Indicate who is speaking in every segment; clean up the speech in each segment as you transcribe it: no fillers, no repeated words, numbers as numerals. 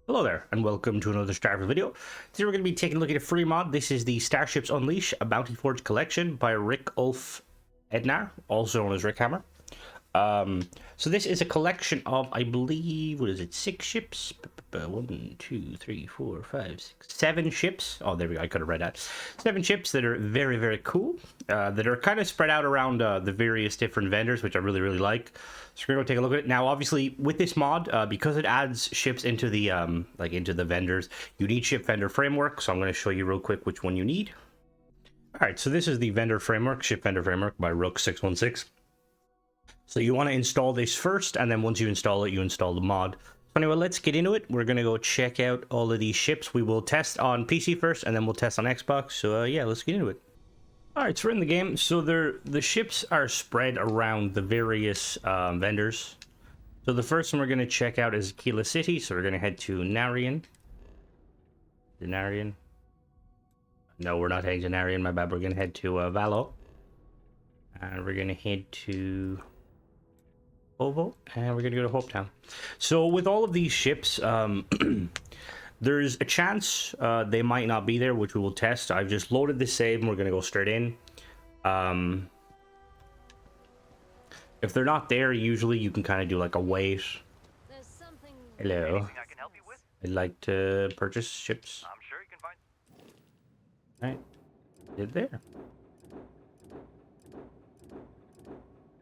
Speaker 1: Hello there, and welcome to another Starfield video. Today we're going to be taking a look at a free mod. This is the Starships Unleash, a Bountyforge collection by Rick Ulf Ednar, also known as Rick Hammer. So this is a collection of, I believe, what is it, 6 ships? 1, 2, 3, 4, 5, 6, 7 ships. Oh, there we go, I could have read that. 7 ships that are very, very cool, that are kind of spread out around the various different vendors, which I really, really like. So we're going to take a look at it. Now, obviously, with this mod, because it adds ships into the, into the vendors, you need ship vendor framework, so I'm going to show you real quick which one you need. Alright, so this is the vendor framework, ship vendor framework by Rook616. So you want to install this first, and then once you install it, you install the mod. So anyway, let's get into it. We're going to go check out all of these ships. We will test on PC first, and then we'll test on Xbox. So yeah, let's get into it. Alright, so we're in the game. So the ships are spread around the various vendors. So the first one we're going to check out is Kila City. So we're going to head to Narian. Narian. No, we're not heading to Narian, my bad. We're going to head to Valo. And we're going to head to Ovo, and we're going to go to Hopetown. So with all of these ships, there's a chance they might not be there, which we will test. I've just loaded this save, and we're going to go straight in. If they're not there, usually you can kind of do like a wait. Hello. I'd like to purchase ships.
Speaker 2: I'm sure you can find.
Speaker 1: Right. They're there.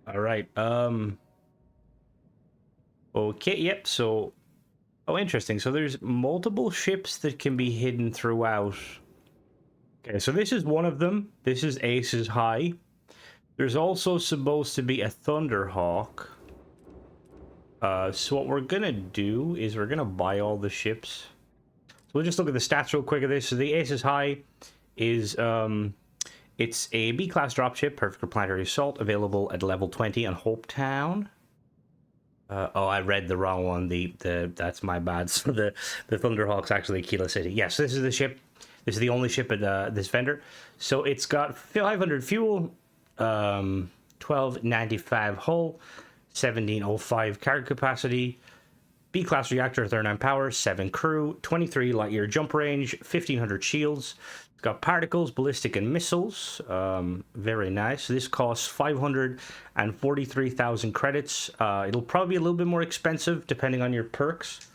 Speaker 1: All right. Okay, yep, so... Oh, interesting. So there's multiple ships that can be hidden throughout. Okay, so this is one of them. This is Aces High. There's also supposed to be a Thunderhawk. So what we're gonna do is we're gonna buy all the ships. So we'll just look at the stats real quick of this. So the Aces High is... it's a B-class dropship, perfect for planetary assault, available at level 20 on Hopetown. Oh, I read the wrong one. That's my bad. So the Thunderhawk's actually Kila City. Yes, this is the ship. This is the only ship at this vendor. So it's got 500 fuel, 1295 hull, 1705 cargo capacity, B-class reactor, 39 power, 7 crew, 23 light year jump range, 1500 shields. It's got particles, ballistic, and missiles. Very nice. This costs 543,000 credits. It'll probably be a little bit more expensive depending on your perks.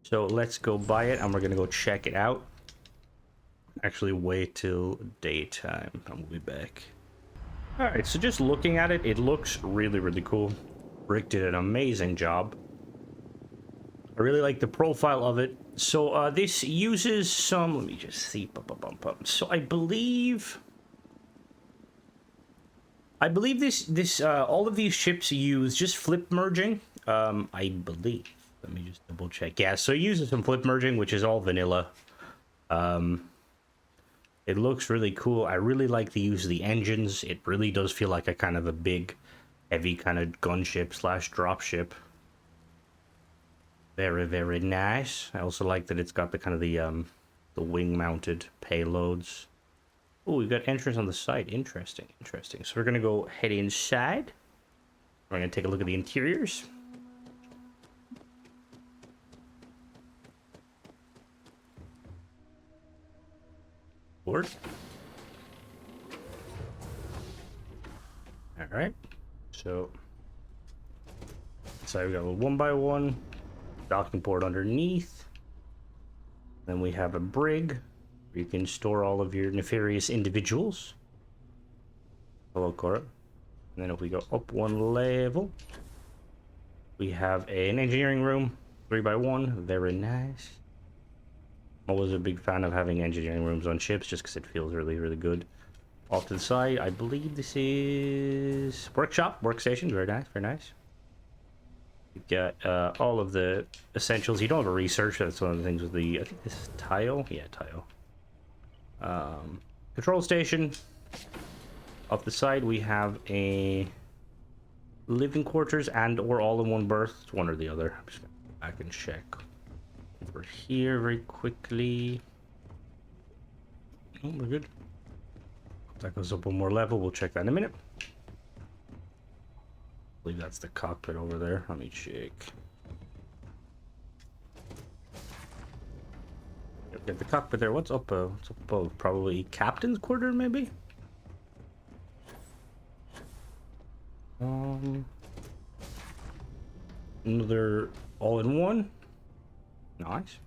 Speaker 1: So let's go buy it, and we're gonna go check it out. Actually, wait till daytime, and we'll be back. All right. So just looking at it, it looks really, really cool. Rick did an amazing job. I really like the profile of it. So this uses some, let me just see. So I believe this all of these ships use just flip merging. I believe. Let me just double check. Yeah, so it uses some flip merging, which is all vanilla. It looks really cool. I really like the use of the engines. It really does feel like a kind of a big, heavy kind of gunship / dropship. Very, very nice. I also like that it's got the kind of the wing-mounted payloads. Oh, we've got entrance on the side. Interesting, interesting. So we're gonna go head inside. We're gonna take a look at the interiors. Board. All right. So we got a 1x1. Docking port underneath. Then we have a brig where you can store all of your nefarious individuals. Hello, Cora. And then if we go up one level, we have an engineering room, 3x1. Very nice. I'm always a big fan of having engineering rooms on ships just because it feels really, really good. Off to the side, I believe this is workshop, workstation. Very nice, very nice. You've got all of the essentials. You don't have a research. That's one of the things with the, I think this is tile. Yeah, tile. Control station. Off the side, we have a living quarters and or all in one berth. It's one or the other. I'm just going to go back and check over here very quickly. Oh, we're good. That goes up one more level. We'll check that in a minute. I believe that's the cockpit over there. Let me check. Get the cockpit there. What's up? What's up above? Probably captain's quarter, maybe. Another all-in-one. Nice.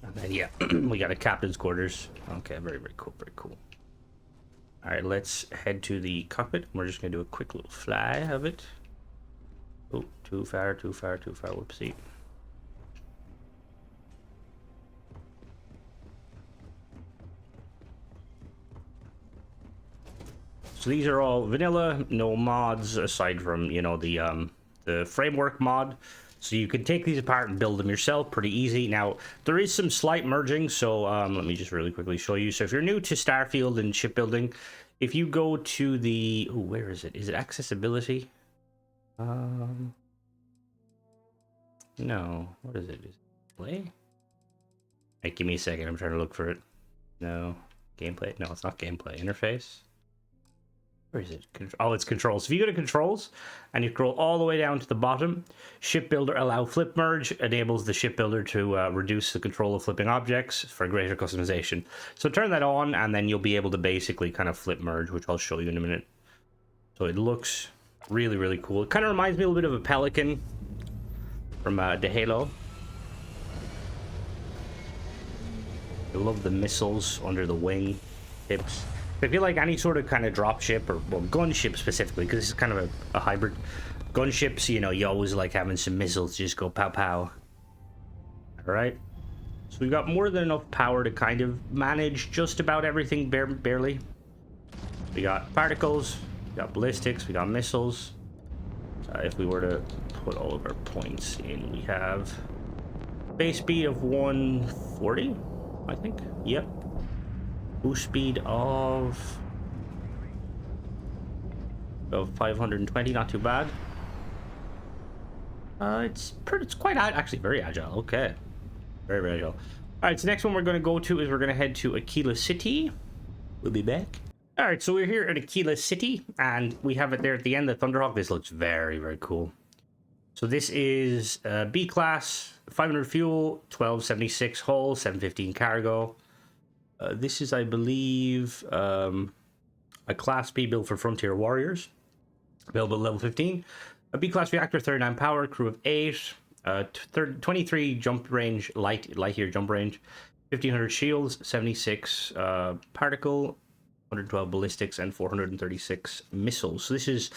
Speaker 1: And then yeah, we got a captain's quarters. Okay, very cool, very cool. All right, let's head to the cockpit. We're just gonna do a quick little fly of it. Oh, too far, whoopsie. So these are all vanilla, no mods aside from, you know, the framework mod. So you can take these apart and build them yourself pretty easy. Now, there is some slight merging, so let me just really quickly show you. So if you're new to Starfield and shipbuilding, if you go to the... Oh, where is it? Is it accessibility? No. What is it? Is it play? Hey, give me a second. I'm trying to look for it. No. Gameplay? No, it's not gameplay. Interface? Where is it? Oh, it's controls. If you go to controls and you scroll all the way down to the bottom, shipbuilder allow flip merge enables the shipbuilder to reduce the control of flipping objects for greater customization. So turn that on and then you'll be able to basically kind of flip merge, which I'll show you in a minute. So it looks really cool. It kind of reminds me a little bit of a pelican from the Halo. I love the missiles under the wing tips. I feel like any sort of kind of dropship or well, gunship specifically, because this is kind of a hybrid. Gunships, you know, you always like having some missiles just go pow pow. All right, so we've got more than enough power to kind of manage just about everything barely. We got particles, we got ballistics, we got missiles. If we were to put all of our points in, we have base speed of 140, I think. Yep. Boost speed of 520, not too bad. It's quite actually very agile. Okay, very agile. All right, so next one we're going to go to is we're going to head to Aquila City. We'll be back. All right, so we're here at Aquila City, and we have it there at the end. The Thunderhawk. This looks very cool. So this is B class, 500 fuel, 1276 hull, 715 cargo. This is, I believe, a Class B build for Frontier Warriors. Available at level 15. A B-class reactor, 39 power, crew of 8. 23 jump range, light year jump range. 1500 shields, 76 particle, 112 ballistics, and 436 missiles. So this is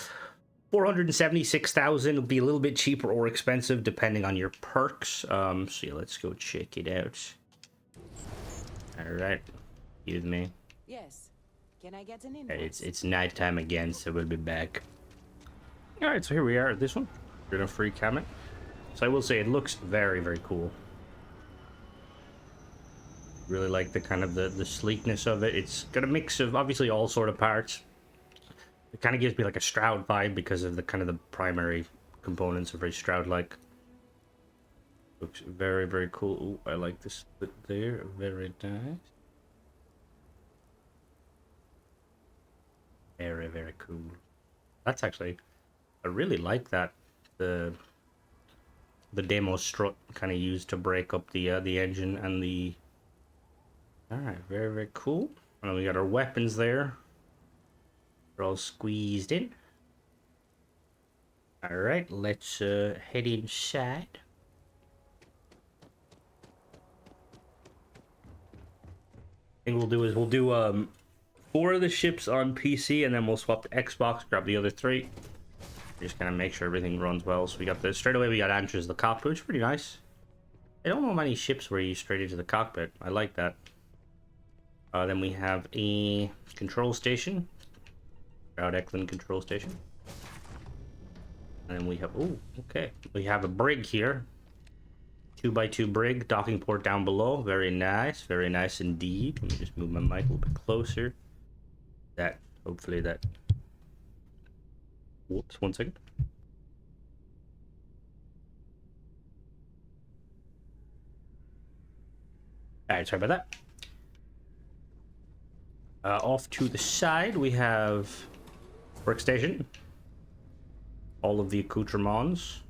Speaker 1: 476,000. It'll be a little bit cheaper or expensive depending on your perks. So yeah, let's go check it out. All right, excuse me.
Speaker 2: Yes. Can I get an invoice?
Speaker 1: It's nighttime again, so we'll be back. All right, so here we are at this one. We're gonna free cam it. So I will say it looks very cool. Really like the kind of the sleekness of it. It's got a mix of obviously all sort of parts. It kind of gives me like a Stroud vibe because of the kind of the primary components are very Stroud-like. Looks very cool. Ooh, I like this split there. Very nice. Very cool. That's actually, I really like that. The demo strut kind of used to break up the engine and the. All right, very cool. And we got our weapons there. They're all squeezed in. All right, let's head inside. Thing we'll do is we'll do 4 of the ships on PC and then we'll swap to Xbox, grab the other 3. Just kind of make sure everything runs well. So we got this straight away. We got Answers the cockpit, which is pretty nice. I don't know many ships where you straight into the cockpit. I like that. Then we have a control station, Proud Eklund control station, and then we have we have a brig here. 2x2 brig, docking port down below. Very nice indeed. Let me just move my mic a little bit closer. Hopefully that. Whoops, 1 second. Alright, sorry about that. Off to the side, we have workstation. All of the accoutrements.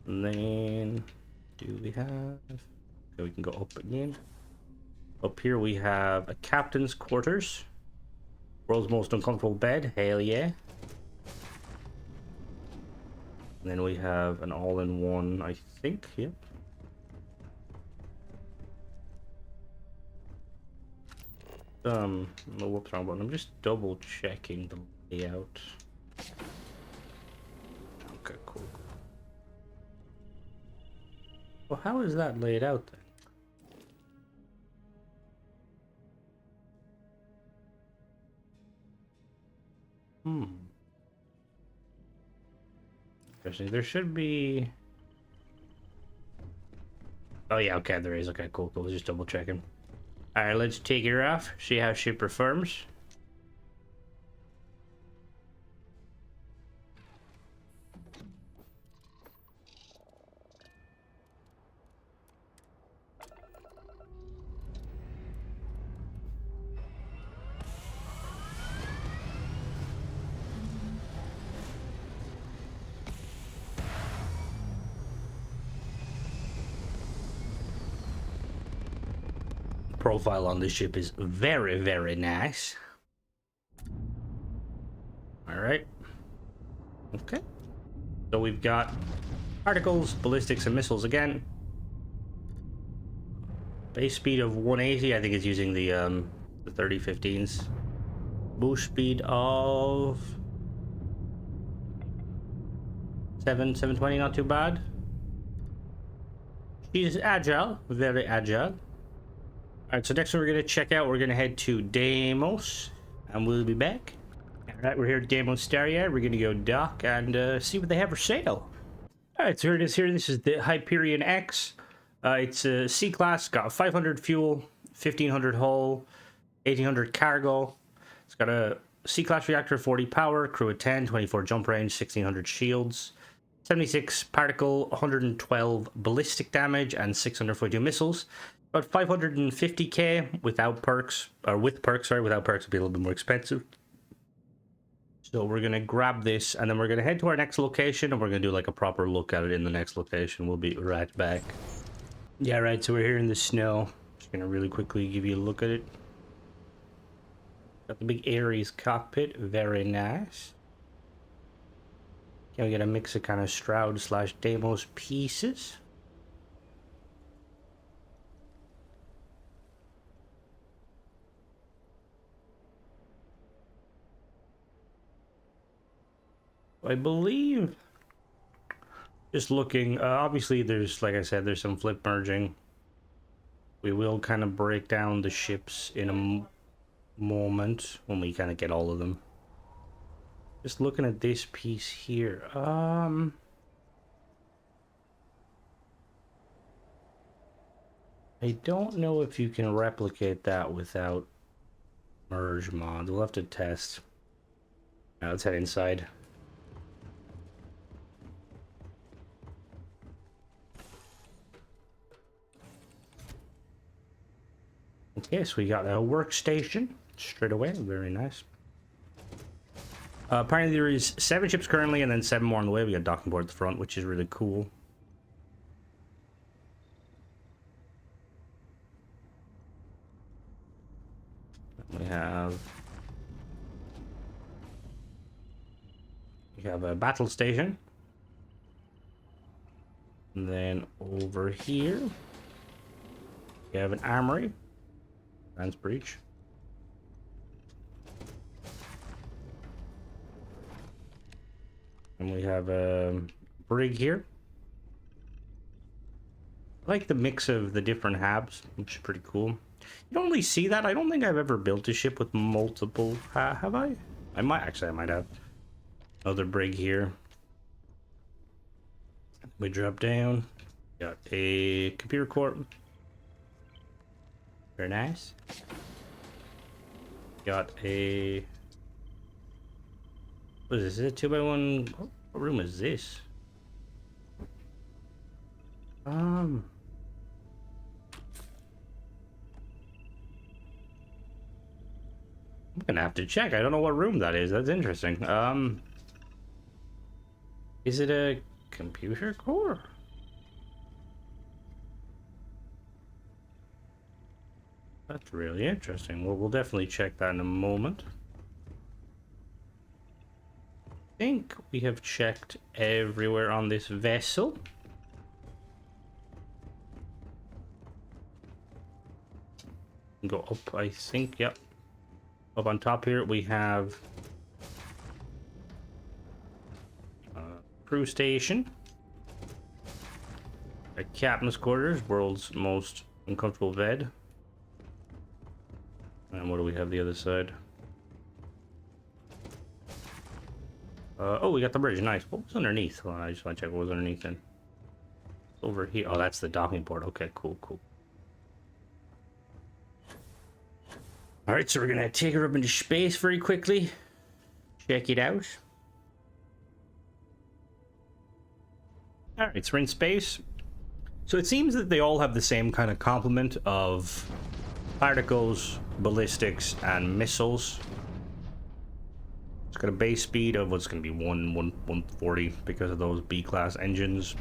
Speaker 1: And then do we have? Okay, we can go up again. Up here we have a captain's quarters. World's most uncomfortable bed. Hell yeah. And then we have an all-in-one, I think. Yep. No, whoops, wrong button. I'm just double checking the layout. Okay, cool. Well, how is that laid out then? Interesting. There should be. Oh yeah, okay, there is. Okay, cool. Just double checking. All right, let's take her off. See how she performs. Profile on this ship is very, very nice. All right. Okay. So we've got particles, ballistics, and missiles again. Base speed of 180. I think it's using the 3015s. Boost speed of 720. Not too bad. She's agile, very agile. Alright, so next one we're going to check out, we're going to head to Deimos, and we'll be back. Alright, we're here at Deimos Staria. We're going to go dock and see what they have for sale. Alright, so here it is here. This is the Hyperion X. It's a C-class, got 500 fuel, 1500 hull, 1800 cargo. It's got a C-class reactor, 40 power, crew of 10, 24 jump range, 1600 shields, 76 particle, 112 ballistic damage, and 642 missiles. About 550k without perks, or with perks, sorry, without perks would be a little bit more expensive. So we're going to grab this, and then we're going to head to our next location, and we're going to do like a proper look at it in the next location. We'll be right back. Yeah, right, so we're here in the snow. Just going to really quickly give you a look at it. Got the big Ares cockpit, very nice. Can we get a mix of kind of Stroud / Deimos pieces? I believe, just looking, obviously there's, like I said, there's some flip merging. We will kind of break down the ships in a moment when we kind of get all of them. Just looking at this piece here, I don't know if you can replicate that without merge mod. We'll have to test. Now let's head inside. Okay, so we got a workstation straight away. Very nice. Apparently there is 7 ships currently, and then 7 more on the way. We got docking board at the front, which is really cool. We have a battle station. And then over here we have an armory. Lance breach. And we have a brig here. I like the mix of the different habs, which is pretty cool. You don't really see that. I don't think I've ever built a ship with multiple. Have I? I might have. Another brig here. We drop down. Got a computer core. Very nice. Got a. What is this? Is it a 2x1? What room is this? I'm gonna have to check. I don't know what room that is. That's interesting. Is it a computer core? That's really interesting. Well, we'll definitely check that in a moment. I think we have checked everywhere on this vessel. Go up, I think. Yep. Up on top here, we have crew station, a captain's quarters, world's most uncomfortable bed. And what do we have the other side? Oh, we got the bridge. Nice. What was underneath? Well, I just want to check what was underneath then. Over here. Oh, that's the docking port. Okay, cool, cool. All right, so we're gonna take her up into space very quickly. Check it out. All right, so we're in space. So it seems that they all have the same kind of complement of particles, ballistics, and missiles. It's got a base speed of what's going to be 140 because of those B-class engines.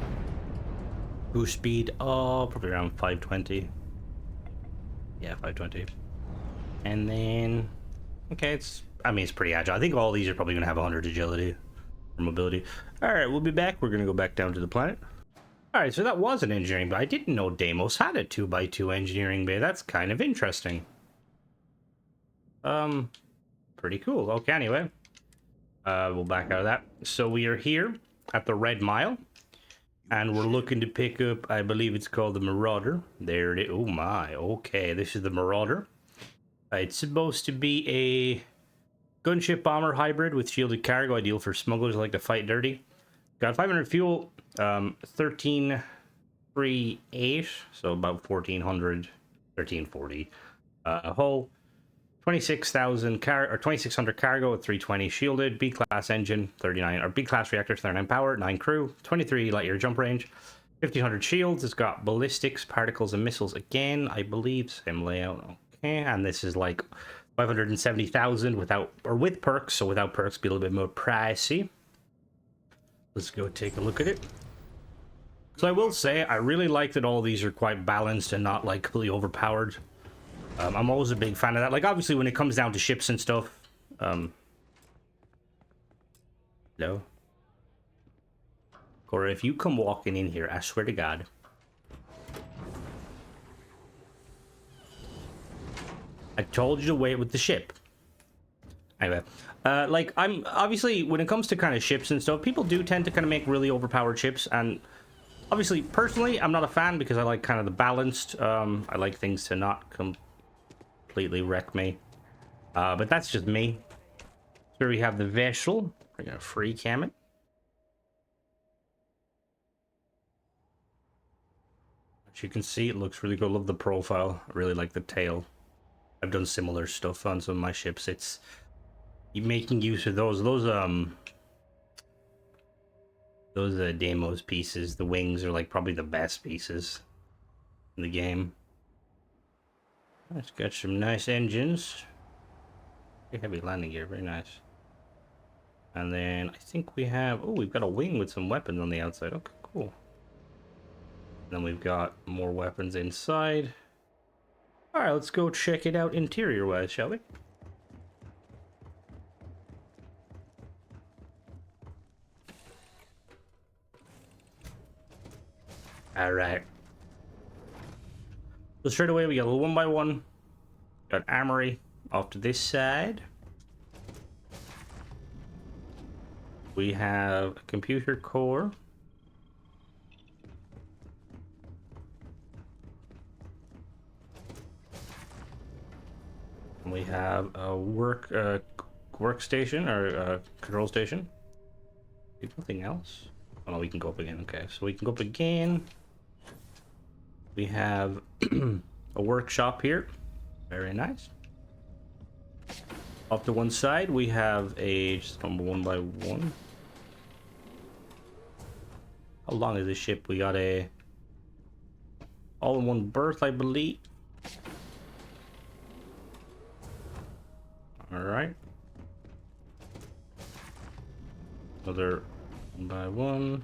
Speaker 1: Boost speed, oh, probably around 520. Yeah, 520. And then, okay, it's pretty agile. I think all these are probably going to have 100 agility or mobility. All right, we'll be back. We're going to go back down to the planet. All right, so that was an engineering bay. I didn't know Deimos had a 2x2 engineering bay. That's kind of interesting. Pretty cool. Okay, anyway. We'll back out of that. So we are here at the Red Mile, and we're looking to pick up, I believe it's called the Marauder. There it is. Oh my, okay, this is the Marauder. It's supposed to be a gunship bomber hybrid with shielded cargo, ideal for smugglers who like to fight dirty. Got 500 fuel, 1338, so about 1400, 1340 hull. 26,000 or 2,600 cargo at 320 shielded, B-class engine, 39, or B-class reactor, 39 power, 9 crew, 23 light year jump range, 1,500 shields. It's got ballistics, particles, and missiles again, I believe. Same layout. Okay, and this is like 570,000 without, or with perks, so without perks, be a little bit more pricey. Let's go take a look at it. So I will say, I really like that all these are quite balanced and not like completely overpowered. I'm always a big fan of that. Like, obviously, when it comes down to ships and stuff. Hello? Cora, if you come walking in here, I swear to God. I told you to wait with the ship. Anyway. Like, I'm obviously, when it comes to kind of ships and stuff, people do tend to kind of make really overpowered ships. And obviously, personally, I'm not a fan because I like kind of the balanced. I like things to not completely wreck me, but that's just me. Here we have the vessel. We're gonna free cam it. As you can see, it looks really good. Love the profile. I really like the tail. I've done similar stuff on some of my ships. It's making use of those Deimos pieces. The wings are like probably the best pieces in the game. Let's get some nice engines. Very heavy landing gear, very nice. And then I think we have, oh, we've got a wing with some weapons on the outside. Okay, cool. And then we've got more weapons inside. All right, let's go check it out interior-wise, shall we? All right. So straight away, we got a little 1x1. Got armory off to this side. We have a computer core. And we have a workstation or a control station. Nothing else. Oh no, we can go up again. Okay, so we can go up again. We have a workshop here. Very nice. Off to one side, we have a just number 1x1. How long is this ship? We got a all-in-one berth, I believe. All right. Another 1x1.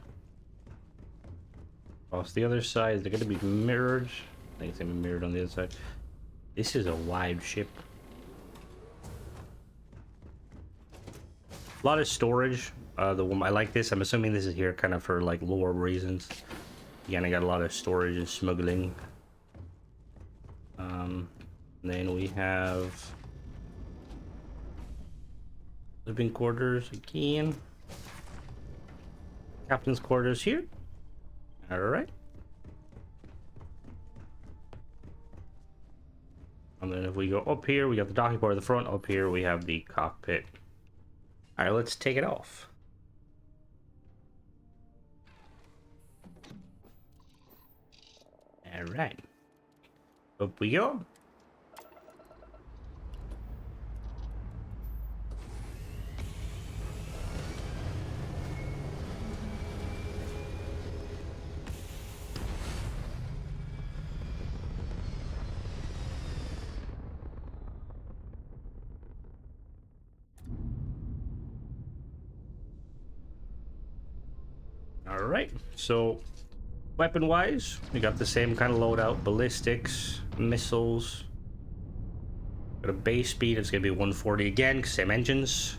Speaker 1: Across the other side, they're going to be mirrored. I think it's going to be mirrored on the other side. This is a wide ship. A lot of storage. The one I like this. I'm assuming this is here kind of for like lore reasons. Again, I got a lot of storage and smuggling. Then we have living quarters again. Captain's quarters here. All right. And then if we go up here, we got the docking port at the front. Up here, we have the cockpit. All right, let's take it off. All right. Up we go. All right, so weapon-wise, we got the same kind of loadout: ballistics, missiles. Got a base speed. It's gonna be 140 again, same engines,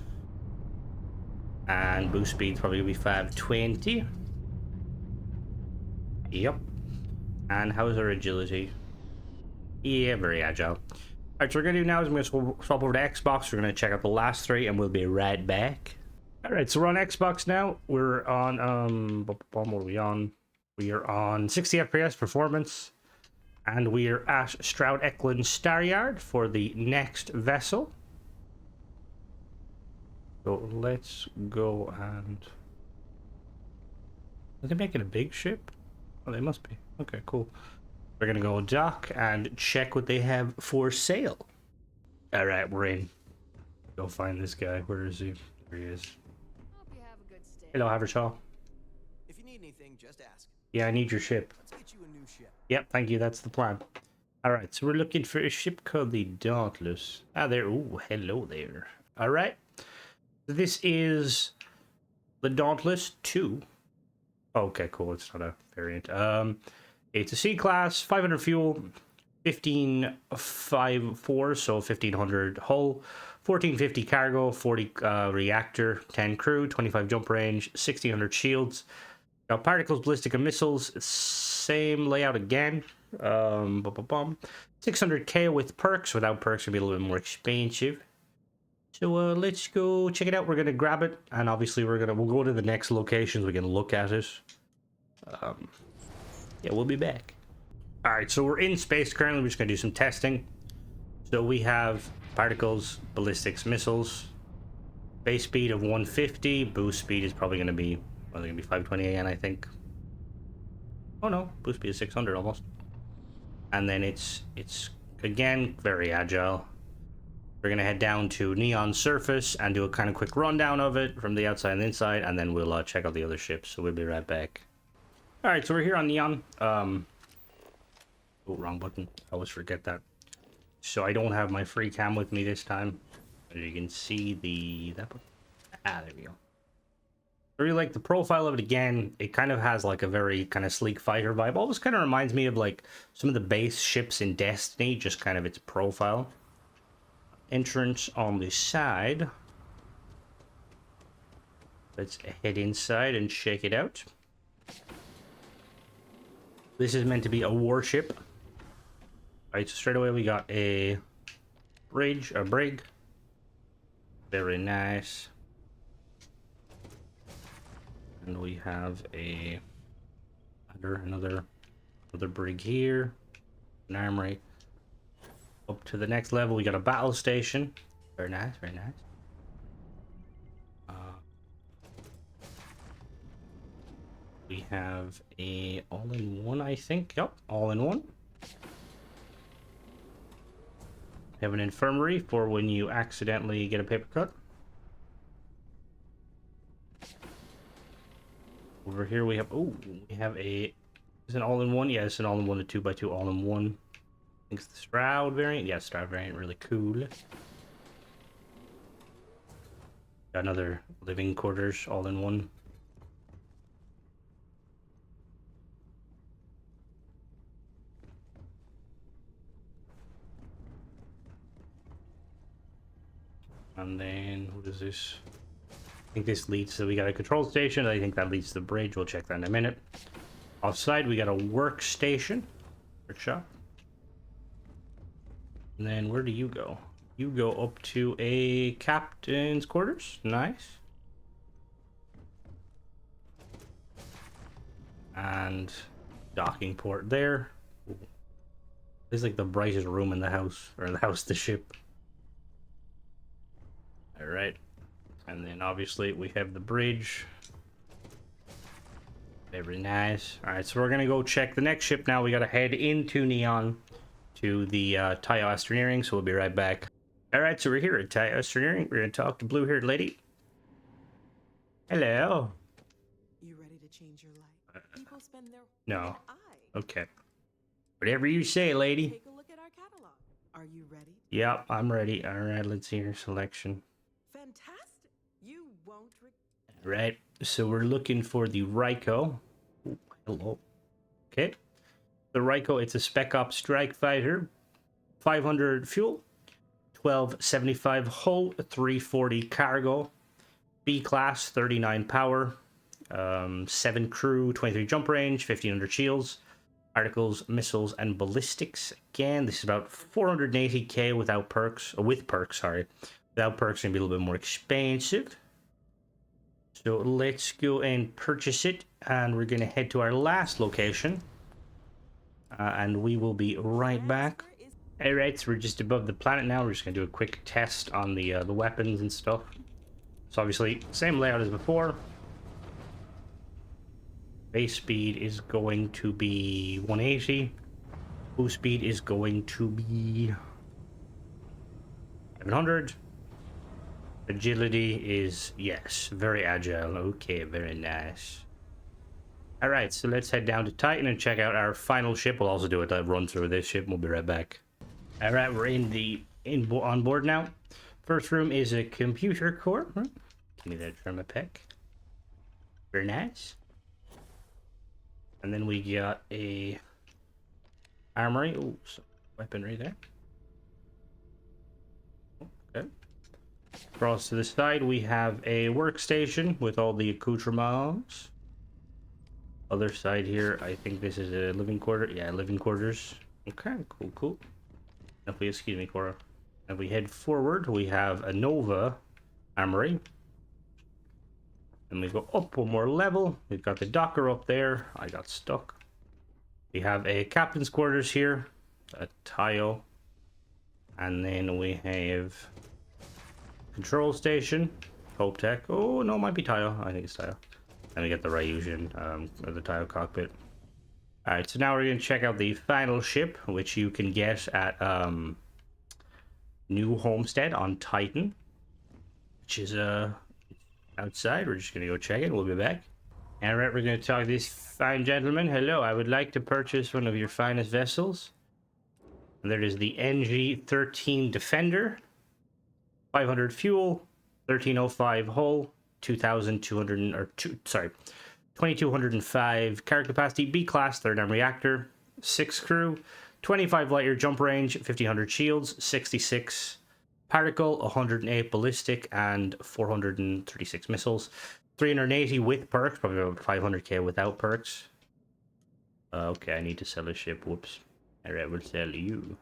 Speaker 1: and boost speed's probably gonna be 520. Yep. And how's our agility? Yeah, very agile. All right, so what we're gonna do now is I'm gonna swap over to Xbox. We're gonna check out the last three, and we'll be right back. All right, so we're on Xbox now. We're on what are we on? We are on 60 FPS performance, and we are at Stroud Eklund Star Yard for the next vessel. So let's go and... Are they making a big ship? Oh, they must be. Okay, cool. We're gonna go dock and check what they have for sale. All right, we're in. Go find this guy. Where is he? There he is.
Speaker 2: Hope you have a good stay.
Speaker 1: Hello, Havershaw.
Speaker 3: If you need anything, just ask.
Speaker 1: Yeah, I need your ship.
Speaker 3: Let's get you a new ship.
Speaker 1: Yep, thank you. That's the plan. All right, so we're looking for a ship called the Dauntless. Ah, there. Ooh, hello there. All right. This is the Dauntless II. Okay, cool. It's not a variant. It's a C class, 500 fuel, 1554, so 1500 hull, 1450 cargo, 40 reactor, 10 crew, 25 jump range, 1600 shields. Got particles, ballistic, and missiles. Same layout again. 600k with perks. Without perks, it'll be a little bit more expensive. So let's go check it out. We're gonna grab it, and obviously we'll go to the next locations. We can look at it. Yeah, we'll be back. All right, so we're in space currently. We're just gonna do some testing. So we have particles, ballistics, missiles. Base speed of 150. Boost speed is probably gonna be, well, it's gonna be 520 again, I think. Oh no, boost speed is 600 almost. And then it's again very agile. We're gonna head down to Neon Surface and do a kind of quick rundown of it from the outside and the inside, and then we'll check out the other ships. So we'll be right back. All right, so we're here on Neon. Oh, wrong button. I always forget that. So I don't have my free cam with me this time. As you can see that button. Ah, there we go. I really like the profile of it. Again, it kind of has like a very kind of sleek fighter vibe. Almost kind of reminds me of like some of the base ships in Destiny, just kind of its profile. Entrance on the side. Let's head inside and check it out. This is meant to be a warship. Alright, so straight away we got a brig. Very nice. And we have another brig here. An armory. Up to the next level, we got a battle station. Very nice, very nice. We have a all-in-one, I think. Yep, all-in-one. We have an infirmary for when you accidentally get a paper cut. Over here we have, is an all-in-one? Yeah, it's an all-in-one, a 2x2 all-in-one. I think it's the Stroud variant. Yeah, Stroud variant, really cool. Got another living quarters all-in-one. And then, what is this? I think this leads to, we got a control station. I think that leads to the bridge. We'll check that in a minute. Offside, we got a workstation. Workshop. And then where do you go? You go up to a captain's quarters. Nice. And docking port there. Ooh. This is like the brightest room in the house, or the ship. All right. And then obviously we have the bridge. Very nice. All right, so we're gonna go check the next ship now. We gotta head into Neon to the Tayo Astroneering, so we'll be right back. All right, so we're here at Tayo Astroneering. We're gonna talk to blue-haired lady. Hello.
Speaker 4: You ready to change your life? People spend their
Speaker 1: No.
Speaker 4: eye.
Speaker 1: Okay. Whatever you say, lady.
Speaker 4: Take a look at our catalog. Are you ready?
Speaker 1: Yep, I'm ready. All right, let's see your selection.
Speaker 4: Fantastic. You won't
Speaker 1: Right, so we're looking for the Raiko. Ooh, hello. Okay. The Raiko, it's a Spec Ops strike fighter. 500 fuel, 1275 hull, 340 cargo. B class, 39 power, 7 crew, 23 jump range, 1500 shields. Articles, missiles, and ballistics. Again, this is about 480k without perks, with perks, sorry. Without perks, it's gonna be a little bit more expensive. So let's go and purchase it, and we're gonna head to our last location, and we will be right back. All right, so we're just above the planet now. We're just gonna do a quick test on the weapons and stuff. So obviously, same layout as before. Base speed is going to be 180. Boost speed is going to be 700. Agility is, yes, very agile. Okay, very nice. All right, so let's head down to Titan and check out our final ship. We'll also do a run through of this ship. We'll be right back. All right, we're on board now. First room is a computer core. Give me that from a peck. Very nice. And then we got a armory. Oh, some weaponry there. Okay. Across to the side, we have a workstation with all the accoutrements. Other side here, I think this is a living quarter. Yeah, living quarters. Okay, cool, cool. If we, excuse me, Cora. If we head forward, we have a Nova armory. And we go up one more level. We've got the docker up there. I got stuck. We have a captain's quarters here, a Tayo, and then we have control station, Hope Tech. Oh no, it might be Tayo. I think it's Tayo. And we get the Ryusion, or the Tayo cockpit. All right, so now we're gonna check out the final ship, which you can get at New Homestead on Titan, which is outside. We're just gonna go check it. We'll be back. All right, we're gonna talk to this fine gentleman. Hello, I would like to purchase one of your finest vessels. And there is the NG13 Defender. 500 fuel, 1305 hull, 2205 cargo capacity. B class, third arm reactor, 6 crew, 25 light year jump range, 1500 shields, 66 particle, 108 ballistic, and 436 missiles. 380 with perks, probably about 500k without perks. Okay, I need to sell a ship. Whoops. Alright, we'll sell you.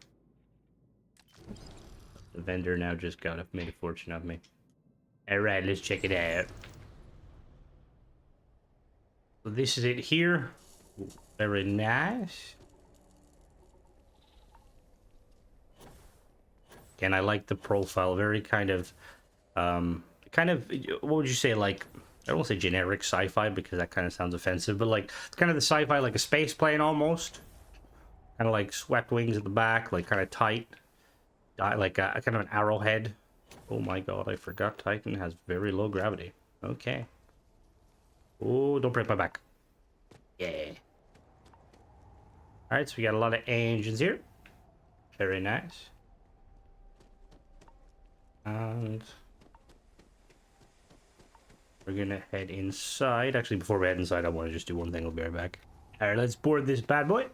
Speaker 1: The vendor now just made a fortune of me. Alright, let's check it out. So this is it here. Very nice. Again, I like the profile. Very kind of, what would you say, like, I don't want to say generic sci-fi because that kind of sounds offensive, but like, it's kind of the sci-fi, like a space plane almost. Kind of like swept wings at the back, like kind of tight. Like a kind of an arrowhead. Oh my god, I forgot Titan has very low gravity. Okay. Oh, don't break my back. Yeah. Alright, so we got a lot of engines here. Very nice. And we're gonna head inside. Actually, before we head inside, I want to just do one thing. We'll be right back. All right, let's board this bad boy.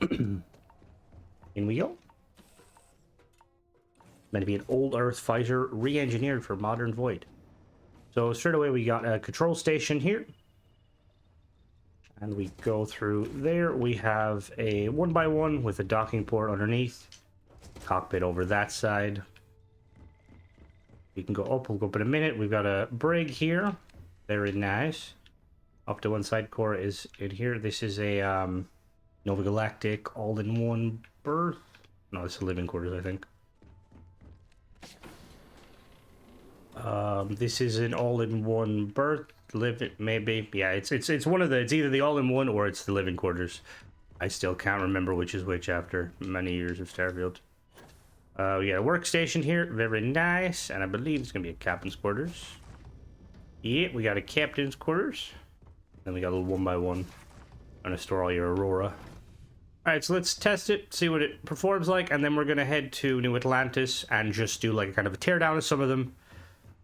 Speaker 1: In we go. Meant to be an old Earth fighter re-engineered for modern Void. So straight away we got a control station here. And we go through there. We have a 1x1 with a docking port underneath. Cockpit over that side. We can go up. We'll go up in a minute. We've got a brig here. Very nice. Up to one side core is in here. This is a Nova Galactic all-in-one berth. No, it's a living quarters, I think. This is an all-in-one berth. Maybe. Yeah, it's one of the. It's either the all-in-one or it's the living quarters. I still can't remember which is which after many years of Starfield. We got a workstation here, very nice, and I believe it's gonna be a captain's quarters. Yeah, we got a captain's quarters. Then we got a little 1x1. Gonna store all your Aurora. All right, so let's test it, see what it performs like, and then we're gonna head to New Atlantis and just do like a kind of a teardown of some of them.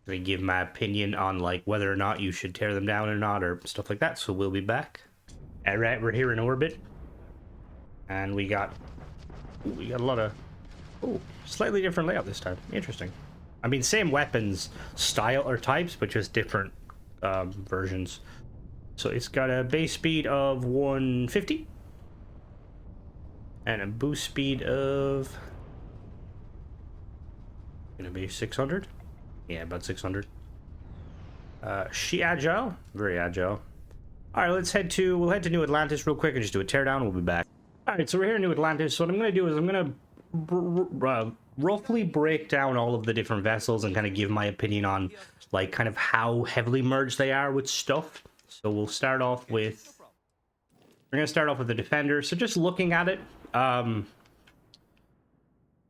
Speaker 1: I'm gonna give my opinion on like whether or not you should tear them down or not, or stuff like that. So we'll be back. All right, we're here in orbit, and we got a lot of slightly different layout this time. Interesting. I mean, same weapons style or types, but just different versions. So it's got a base speed of 150 and a boost speed of gonna be 600. Yeah, about 600. She agile, very agile. All right, we'll head to New Atlantis real quick and just do a teardown. We'll be back. All right, so we're here in New Atlantis. So what I'm gonna do is I'm gonna roughly break down all of the different vessels and kind of give my opinion on like kind of how heavily merged they are with stuff. So we'll start off with, we're gonna start off with the Defender. So just looking at it,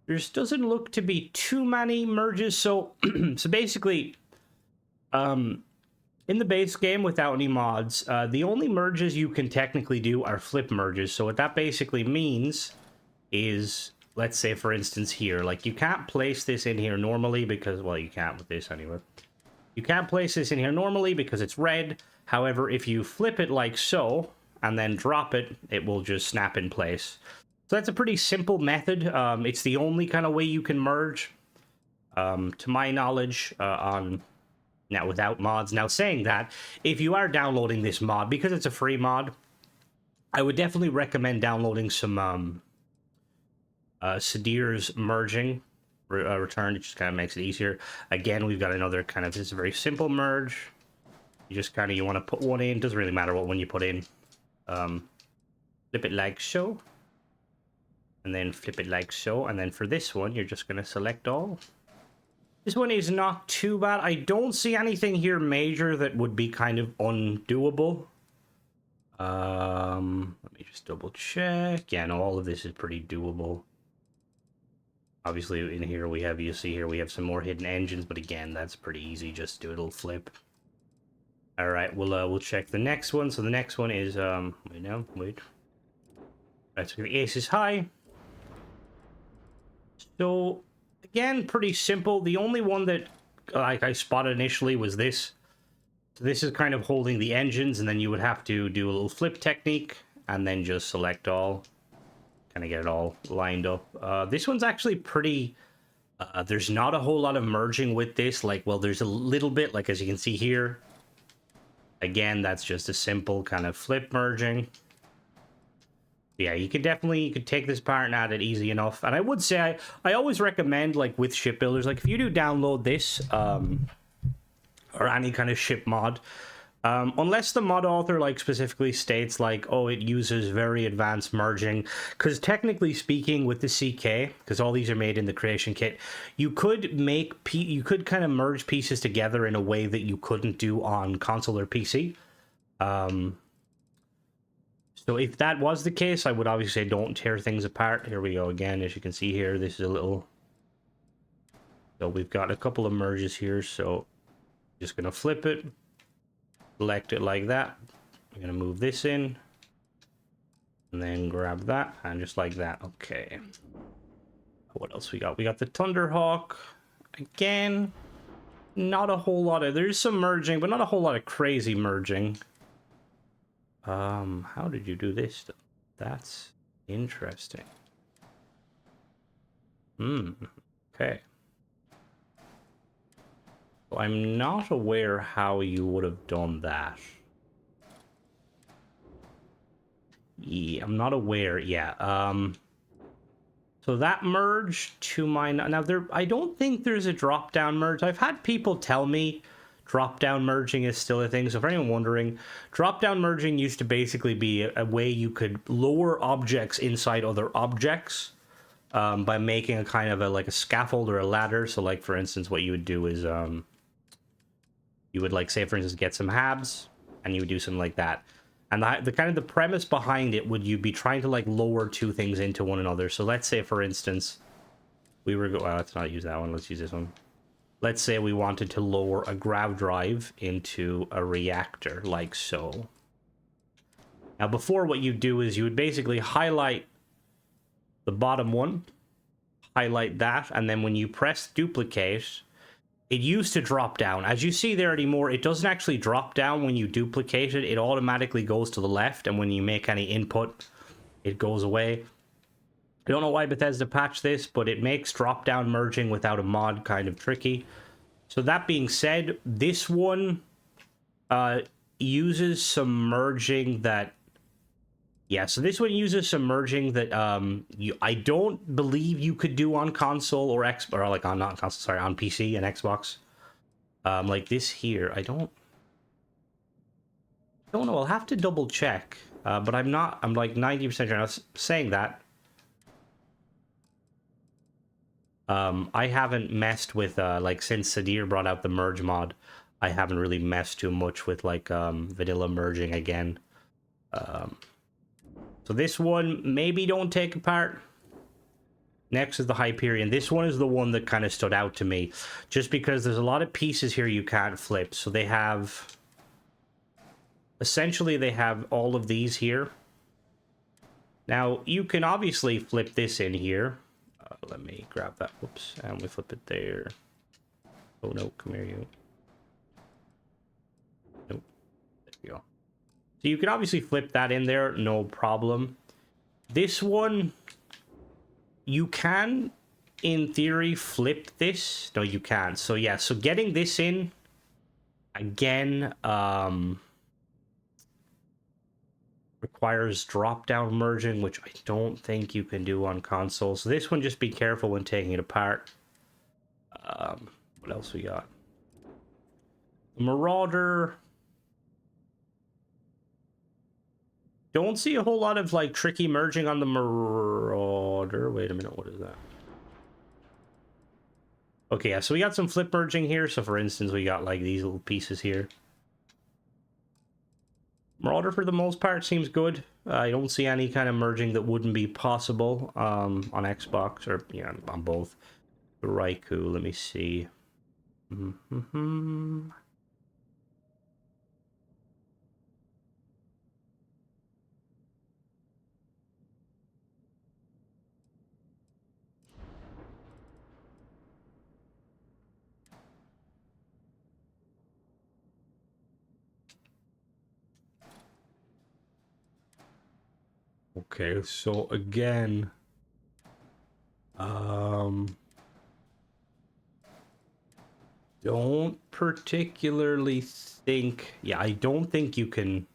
Speaker 1: there doesn't look to be too many merges. So so basically, in the base game without any mods, the only merges you can technically do are flip merges. So what that basically means is, let's say for instance here, like you can't place this in here normally because, well, you can't with this anyway. You can't place this in here normally because it's red. However, if you flip it like so and then drop it, it will just snap in place. So that's a pretty simple method. It's the only kind of way you can merge, to my knowledge, on now without mods. Now saying that, if you are downloading this mod, because it's a free mod, I would definitely recommend downloading some Sadir's merging return. It just kind of makes it easier. Again, we've got another kind of, this is a very simple merge. You just kind of, you want to put one in. Doesn't really matter what one you put in. Flip it like so. And then flip it like so. And then for this one, you're just going to select all. This one is not too bad. I don't see anything here major that would be kind of undoable. Let me just double check. Yeah, no, all of this is pretty doable. Obviously, in here we have, you see here, we have some more hidden engines, but again, that's pretty easy. Just do a little flip. All right, we'll check the next one. So the next one is wait. Right, so the ace is high. So again, pretty simple. The only one that I spotted initially was this. So this is kind of holding the engines, and then you would have to do a little flip technique, and then just select all. Kind of get it all lined up. This one's actually pretty... there's not a whole lot of merging with this. Like, well, there's a little bit, like as you can see here. Again, that's just a simple kind of flip merging. Yeah, you could take this part and add it easy enough. And I would say, I always recommend, like with shipbuilders, like if you do download this, or any kind of ship mod, unless the mod author like specifically states like, oh, it uses very advanced merging, because technically speaking with the CK, because all these are made in the creation kit, you could kind of merge pieces together in a way that you couldn't do on console or PC. So if that was the case, I would obviously say don't tear things apart. Here we go again. As you can see here, this is a little... So we've got a couple of merges here, so just going to flip it. Select it like that. I'm going to move this in. And then grab that, and just like that. Okay. What else we got? We got the Thunderhawk. Again, not a whole lot of... There's some merging, but not a whole lot of crazy merging. How did you do this? That's interesting. Okay. I'm not aware how you would have done that. Yeah, I'm not aware. Yeah. So that merge to my now there. I don't think there's a drop down merge. I've had people tell me drop down merging is still a thing. So for anyone wondering, drop down merging used to basically be a way you could lower objects inside other objects by making a kind of like a scaffold or a ladder. So like for instance, what you would do is you would like say for instance get some habs and you would do something like that. And the kind of the premise behind it would you be trying to like lower two things into one another. So let's say for instance we were well, let's not use that one, let's use this one. Let's say we wanted to lower a grav drive into a reactor like so. Now before, what you do is you would basically highlight the bottom one, highlight that, and then when you press duplicate, it used to drop down. As you see there anymore, it doesn't actually drop down when you duplicate it. It automatically goes to the left, and when you make any input, it goes away. I don't know why Bethesda patched this, but it makes drop-down merging without a mod kind of tricky. So that being said, this one uses some merging that... Yeah, so this one uses some merging that I don't believe you could do on console or or like on not console, sorry, on PC and Xbox. Like this here, I don't know. I'll have to double check. But I'm like 90% sure. I was saying that. I haven't messed with like since Sadir brought out the merge mod. I haven't really messed too much with like vanilla merging again. So this one, maybe don't take apart. Next is the Hyperion. This one is the one that kind of stood out to me. Just because there's a lot of pieces here you can't flip. So they have... Essentially, they have all of these here. Now, you can obviously flip this in here. Let me grab that. Whoops. And we flip it there. Oh, no. Come here, you. Nope. There you go. So you can obviously flip that in there, no problem. This one, you can, in theory, flip this. No, you can't. So yeah, so getting this in, again, requires drop-down merging, which I don't think you can do on console. So this one, just be careful when taking it apart. What else we got? Marauder... Don't see a whole lot of like tricky merging on the Marauder. Wait a minute, what is that? Okay, yeah, so we got some flip merging here. So for instance, we got like these little pieces here. Marauder for the most part seems good. I don't see any kind of merging that wouldn't be possible on Xbox or yeah, on both. Raiko, let me see. Okay, so again, don't particularly think, yeah, I don't think you can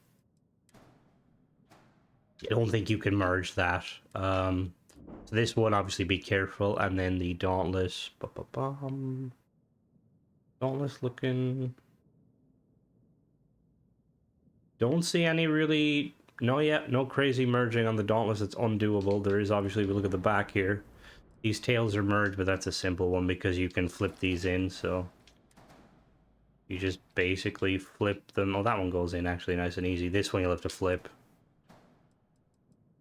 Speaker 1: merge that. So this one, obviously be careful, and then the Dauntless, Dauntless looking, don't see any really. No, yeah, no crazy merging on the Dauntless. It's undoable. There is obviously, we look at the back here. These tails are merged, but that's a simple one because you can flip these in, so... You just basically flip them. Oh, that one goes in actually nice and easy. This one you'll have to flip.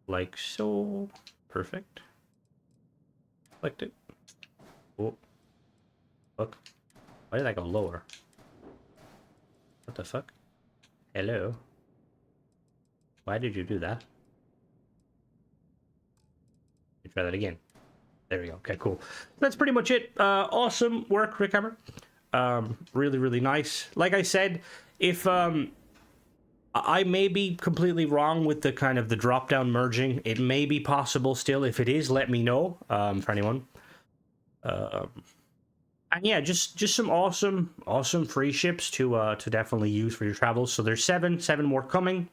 Speaker 1: Like so. Perfect. Select it. Oh. Look. Why did that go lower? What the fuck? Hello? Why did you do that? You try that again. There we go. Okay, cool. That's pretty much it. Awesome work, Rickhammer. Really, really nice. Like I said, if I may be completely wrong with the kind of the drop-down merging, it may be possible still. If it is, let me know. For anyone. And yeah, just some awesome free ships to definitely use for your travels. So there's seven more coming,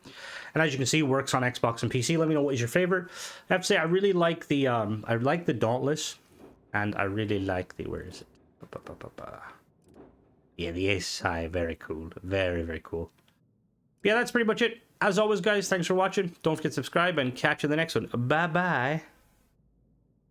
Speaker 1: and as you can see, works on Xbox and PC. Let me know what is your favorite. I have to say I really like the Dauntless, and I really like the, where is it? Yeah, the Ace High, very cool, very cool. Yeah, that's pretty much it. As always, guys, thanks for watching. Don't forget to subscribe and catch you in the next one. Bye bye.